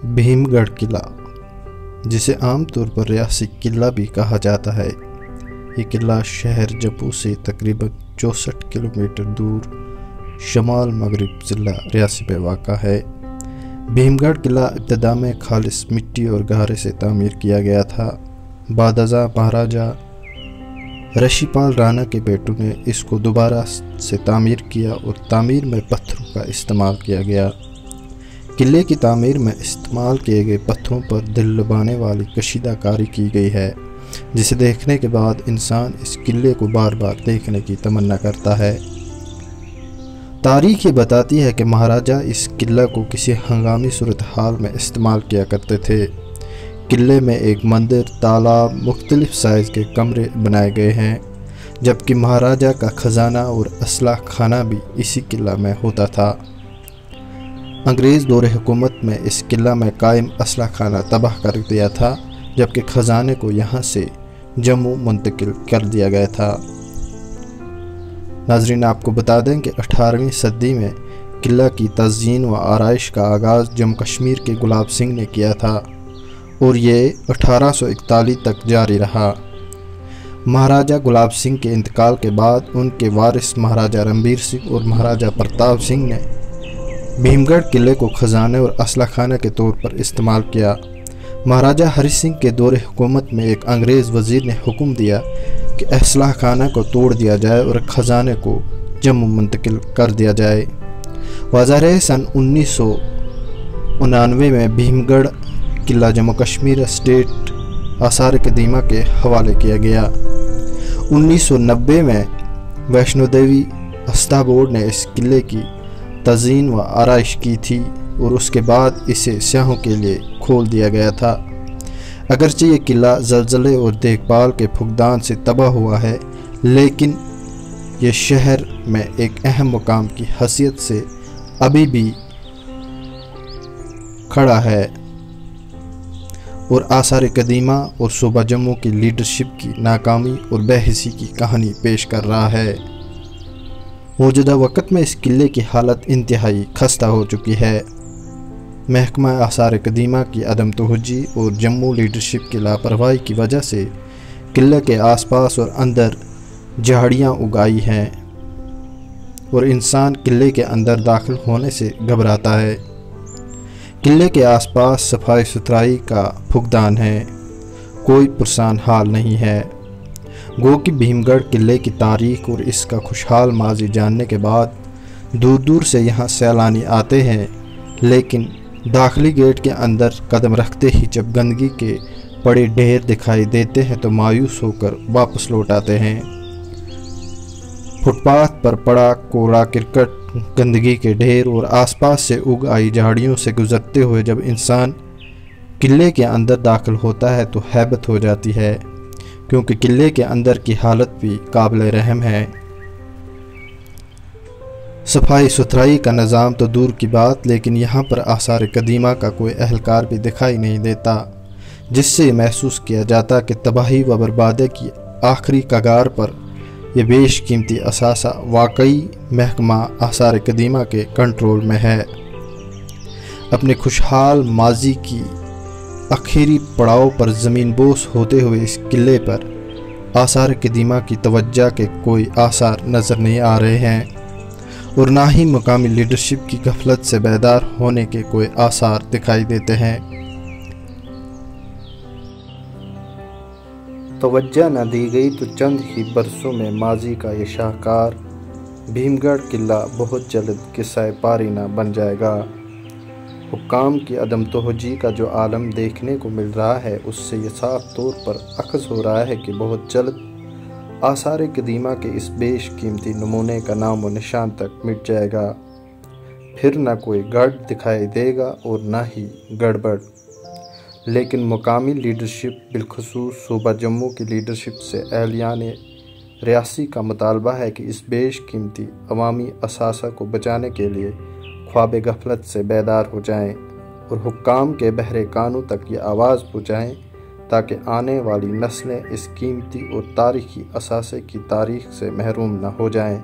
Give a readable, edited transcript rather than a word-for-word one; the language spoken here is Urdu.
بھیم گڑھ قلعہ، جسے عام طور پر ریاسی قلعہ بھی کہا جاتا ہے، یہ قلعہ شہر جموں سے تقریباً 64 کلومیٹر دور شمال مغرب ضلع ریاسی میں واقع ہے۔ بھیم گڑھ قلعہ ابتدا میں خالص مٹی اور گارے سے تعمیر کیا گیا تھا۔ بعد ازاں مہاراجہ رشی پال رانا کے بیٹوں نے اس کو دوبارہ سے تعمیر کیا اور تعمیر میں پتھروں کا استعمال کیا گیا۔ قلعے کی تعمیر میں استعمال کیے گئے پتھروں پر دل لبھانے والی کشیدہ کاری کی گئی ہے، جسے دیکھنے کے بعد انسان اس قلعے کو بار بار دیکھنے کی تمنا کرتا ہے۔ تاریخ یہ بتاتی ہے کہ مہاراجہ اس قلعہ کو کسی ہنگامی صورتحال میں استعمال کیا کرتے تھے۔ قلعے میں ایک مندر، تالاب، مختلف سائز کے کمرے بنائے گئے ہیں، جبکہ مہاراجہ کا خزانہ اور اسلحہ خانہ بھی اسی قلعہ میں ہوتا تھا۔ انگریز دور حکومت میں اس قلعہ میں قائم اسلحہ خانہ تباہ کر دیا تھا، جبکہ خزانے کو یہاں سے جموں منتقل کر دیا گیا تھا۔ ناظرین، آپ کو بتا دیں کہ 18ویں صدی میں قلعہ کی تزئین و آرائش کا آغاز جموں کشمیر کے گلاب سنگھ نے کیا تھا اور یہ 1841 تک جاری رہا۔ مہاراجہ گلاب سنگھ کے انتقال کے بعد ان کے وارث مہاراجہ رنبیر سنگھ اور مہاراجہ پرتاپ سنگھ نے بھیم گڑھ قلعے کو خزانے اور اسلحہ خانہ کے طور پر استعمال کیا۔ مہاراجہ ہری سنگھ کے دور حکومت میں ایک انگریز وزیر نے حکم دیا کہ اسلحہ خانہ کو توڑ دیا جائے اور خزانے کو جموں منتقل کر دیا جائے۔ واضح رہے، سن 1999 میں بھیم گڑھ قلعہ جموں کشمیر اسٹیٹ آثار قدیمہ کے حوالے کیا گیا۔ 1990 میں ویشنو دیوی آستھا بورڈ نے اس قلعے کی تزئین و آرائش کی تھی اور اس کے بعد اسے سیاحوں کے لیے کھول دیا گیا تھا۔ اگرچہ یہ قلعہ زلزلے اور دیکھ بھال کے فقدان سے تباہ ہوا ہے، لیکن یہ شہر میں ایک اہم مقام کی حیثیت سے ابھی بھی کھڑا ہے اور آثار قدیمہ اور صوبہ جموں کی لیڈرشپ کی ناکامی اور بے حسی کی کہانی پیش کر رہا ہے۔ موجودہ وقت میں اس قلعے کی حالت انتہائی خستہ ہو چکی ہے۔ محکمہ آثار قدیمہ کی عدم توجہی اور جموں لیڈرشپ کی لاپرواہی کی وجہ سے قلعے کے آس پاس اور اندر جھاڑیاں اگائی ہیں اور انسان قلعے کے اندر داخل ہونے سے گھبراتا ہے۔ قلعے کے آس پاس صفائی ستھرائی کا فقدان ہے، کوئی پرسان حال نہیں ہے۔ گو کہ بھیم گڑھ قلعے کی تاریخ اور اس کا خوشحال ماضی جاننے کے بعد دور دور سے یہاں سیلانی آتے ہیں، لیکن داخلی گیٹ کے اندر قدم رکھتے ہی جب گندگی کے بڑے ڈھیر دکھائی دیتے ہیں تو مایوس ہو کر واپس لوٹ آتے ہیں۔ فٹ پاتھ پر پڑا کوڑا کرکٹ، گندگی کے ڈھیر اور آس پاس سے اگ آئی جھاڑیوں سے گزرتے ہوئے جب انسان قلعے کے اندر داخل ہوتا ہے تو ہیبت ہو جاتی ہے، کیونکہ قلعے کے اندر کی حالت بھی قابل رحم ہے۔ صفائی ستھرائی کا نظام تو دور کی بات، لیکن یہاں پر آثار قدیمہ کا کوئی اہلکار بھی دکھائی نہیں دیتا، جس سے یہ محسوس کیا جاتا کہ تباہی و بربادی کی آخری کگار پر یہ بیش قیمتی اثاثہ واقعی محکمہ آثار قدیمہ کے کنٹرول میں ہے۔ اپنے خوشحال ماضی کی آخری پڑاؤ پر زمین بوس ہوتے ہوئے اس قلعے پر آثار قدیمہ کی توجہ کے کوئی آثار نظر نہیں آ رہے ہیں اور نہ ہی مقامی لیڈرشپ کی غفلت سے بیدار ہونے کے کوئی آثار دکھائی دیتے ہیں۔ توجہ نہ دی گئی تو چند ہی برسوں میں ماضی کا یہ شاہکار بھیم گڑھ قلعہ بہت جلد قصہ پارینہ بن جائے گا۔ حکام کی عدم توجہی کا جو عالم دیکھنے کو مل رہا ہے، اس سے یہ صاف طور پر اخذ ہو رہا ہے کہ بہت جلد آثار قدیمہ کے اس بیش قیمتی نمونے کا نام و نشان تک مٹ جائے گا، پھر نہ کوئی گڑھ دکھائی دے گا اور نہ ہی گڑبڑ۔ لیکن مقامی لیڈرشپ، بالخصوص صوبہ جموں کی لیڈرشپ سے اہلیان ریاسی کا مطالبہ ہے کہ اس بیش قیمتی عوامی اثاثہ کو بچانے کے لیے خواب غفلت سے بیدار ہو جائیں اور حکام کے بحر کانوں تک یہ آواز پہنچائیں تاکہ آنے والی نسلیں اس قیمتی اور تاریخی اثاثے کی تاریخ سے محروم نہ ہو جائیں۔